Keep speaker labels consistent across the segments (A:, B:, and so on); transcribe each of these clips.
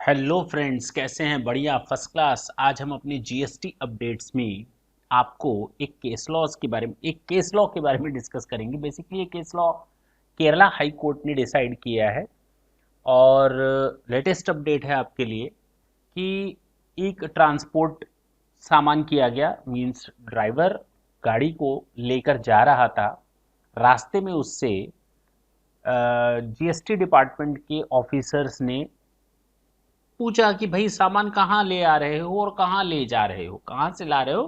A: Hello friends, कैसे हैं? बढ़िया, फर्स्ट क्लास। आज हम अपने जीएसटी अपडेट्स में आपको एक केस लॉ के बारे में डिस्कस करेंगे। बेसिकली ये case law Kerala high court ने डिसाइड किया है और लेटेस्ट अपडेट है आपके लिए कि एक ट्रांसपोर्ट सामान किया गया, मींस ड्राइवर गाड़ी को लेकर जा रहा था। रास्ते में उससे जीएसटी डिपार्टमेंट के ऑफिसर्स ने पूछा कि भाई सामान कहाँ ले आ रहे हो और कहाँ ले जा रहे हो, कहाँ से ला रहे हो,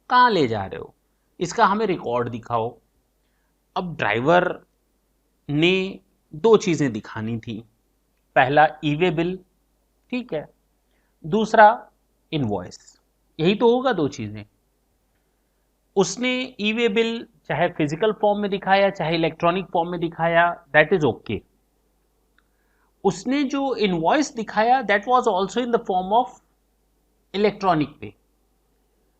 A: कहाँ ले जा रहे हो, इसका हमें रिकॉर्ड दिखाओ। अब ड्राइवर ने दो चीज़ें दिखानी थी। पहला ई वे बिल, ठीक है, दूसरा इनवॉइस। यही तो होगा दो चीज़ें। उसने ई वे बिल चाहे फिजिकल फॉर्म में दिखाया चाहे इलेक्ट्रॉनिक फॉर्म में दिखाया, दैट इज ओके। उसने जो इनवॉइस दिखाया that was also in the form of electronic पे।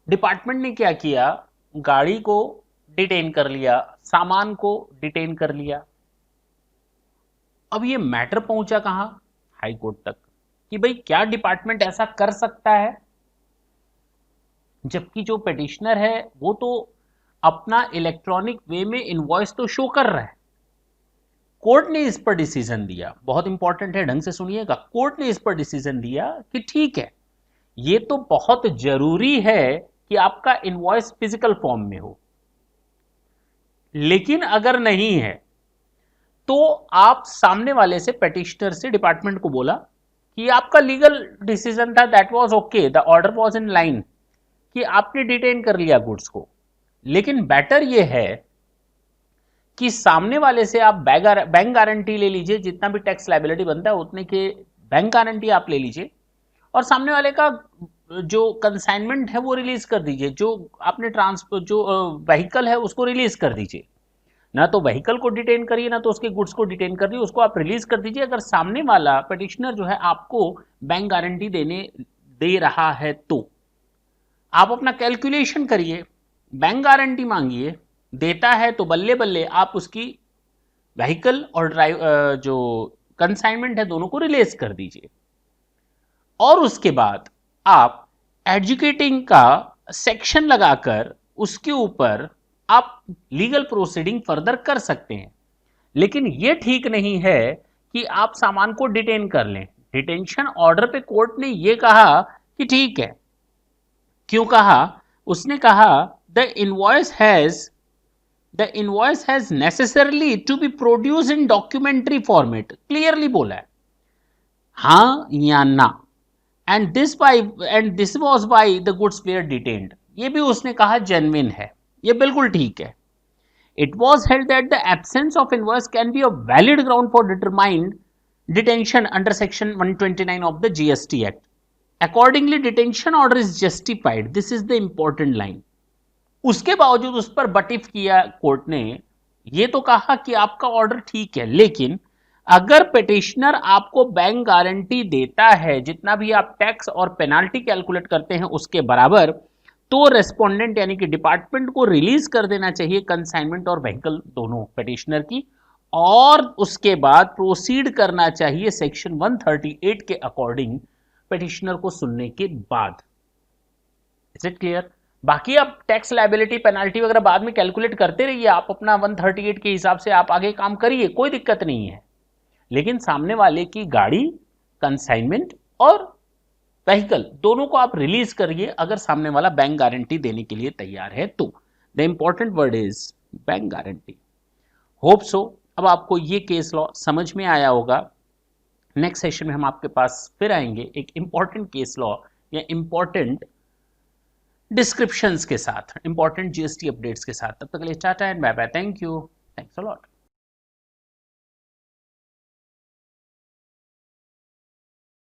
A: डिपार्टमेंट ने क्या किया, गाड़ी को डिटेन कर लिया, सामान को डिटेन कर लिया। अब ये मैटर पहुंचा कहां? हाई कोर्ट तक कि भाई क्या डिपार्टमेंट ऐसा कर सकता है, जबकि जो पिटिशनर है वो तो अपना इलेक्ट्रॉनिक वे में इनवॉइस तो शो कर रहा है। कोर्ट ने इस पर डिसीजन दिया, बहुत इंपॉर्टेंट है, ढंग से सुनिएगा। कोर्ट ने इस पर डिसीजन दिया कि ठीक है, ये तो बहुत जरूरी है कि आपका इनवॉइस फिजिकल फॉर्म में हो, लेकिन अगर नहीं है तो आप सामने वाले से, पेटिशनर से, डिपार्टमेंट को बोला कि आपका लीगल डिसीजन था, that was okay, the order was in line, कि आपने डिटेन कर लिया गुड्स को। लेकिन बेटर ये है कि सामने वाले से आप बैंक गारंटी ले लीजिए, जितना भी टैक्स लायबिलिटी बनता है उतने के बैंक गारंटी आप ले लीजिए, और सामने वाले का जो कंसाइनमेंट है वो रिलीज कर दीजिए, जो आपने ट्रांसपोर्ट जो व्हीकल है उसको रिलीज कर दीजिए। ना तो व्हीकल को डिटेन करिए ना तो उसके गुड्स को डिटेन करिए, उसको आप रिलीज कर दीजिए। अगर सामने वाला पिटिशनर जो है आपको बैंक गारंटी दे रहा है तो आप अपना कैलकुलेशन करिए, बैंक गारंटी मांगिए, देता है तो बल्ले बल्ले आप उसकी व्हीकल और जो कंसाइनमेंट है दोनों को रिलीज कर दीजिए। और उसके बाद आप एजुकेटिंग का सेक्शन लगाकर उसके ऊपर आप लीगल प्रोसीडिंग फर्दर कर सकते हैं। लेकिन यह ठीक नहीं है कि आप सामान को डिटेन कर लें। डिटेंशन ऑर्डर पे कोर्ट ने यह कहा कि ठीक है। क्यों कहा? उसने कहा the invoice has necessarily to be produce in documentary format. Clearly बोला है, हाँ या ना। And this was by the goods were detained. ये भी उसने कहा जेन्युइन है, ये बिल्कुल ठीक है। It was held that the absence of invoice can be a valid ground for determined detention under section 129 of the GST Act. Accordingly, detention order is justified. This is the important line. उसके बावजूद उस पर बटिफ किया court ने, ये तो कहा कि आपका ऑर्डर ठीक है, लेकिन अगर पिटिशनर आपको बैंक गारंटी देता है, जितना भी आप टैक्स और पेनाल्टी कैलकुलेट करते हैं उसके बराबर, तो रेस्पोंडेंट यानी कि डिपार्टमेंट को रिलीज कर देना चाहिए कंसाइनमेंट और व्हीकल दोनों पिटिशनर की, और उसके बाद प्रोसीड करना चाहिए सेक्शन 138 के अकॉर्डिंग पिटिशनर को सुनने के बाद। Is it clear? बाकी आप टैक्स लायबिलिटी पेनाल्टी वगैरह बाद में कैलकुलेट करते रहिए, आप अपना 138 के हिसाब से आप आगे काम करिए, कोई दिक्कत नहीं है। लेकिन सामने वाले की गाड़ी, कंसाइनमेंट और व्हीकल दोनों को आप रिलीज करिए अगर सामने वाला बैंक गारंटी देने के लिए तैयार है तो। The important word is bank guarantee. Hope so अब आपको ये केस लॉ समझ में आया होगा। नेक्स्ट सेशन में हम आपके पास फिर आएंगे एक इंपॉर्टेंट केस लॉ या इंपॉर्टेंट डिस्क्रिप्शंस के साथ, इंपॉर्टेंट जीएसटी अपडेट्स के साथ। तब तक के लिए tata and bye bye. Thank you, thanks a lot.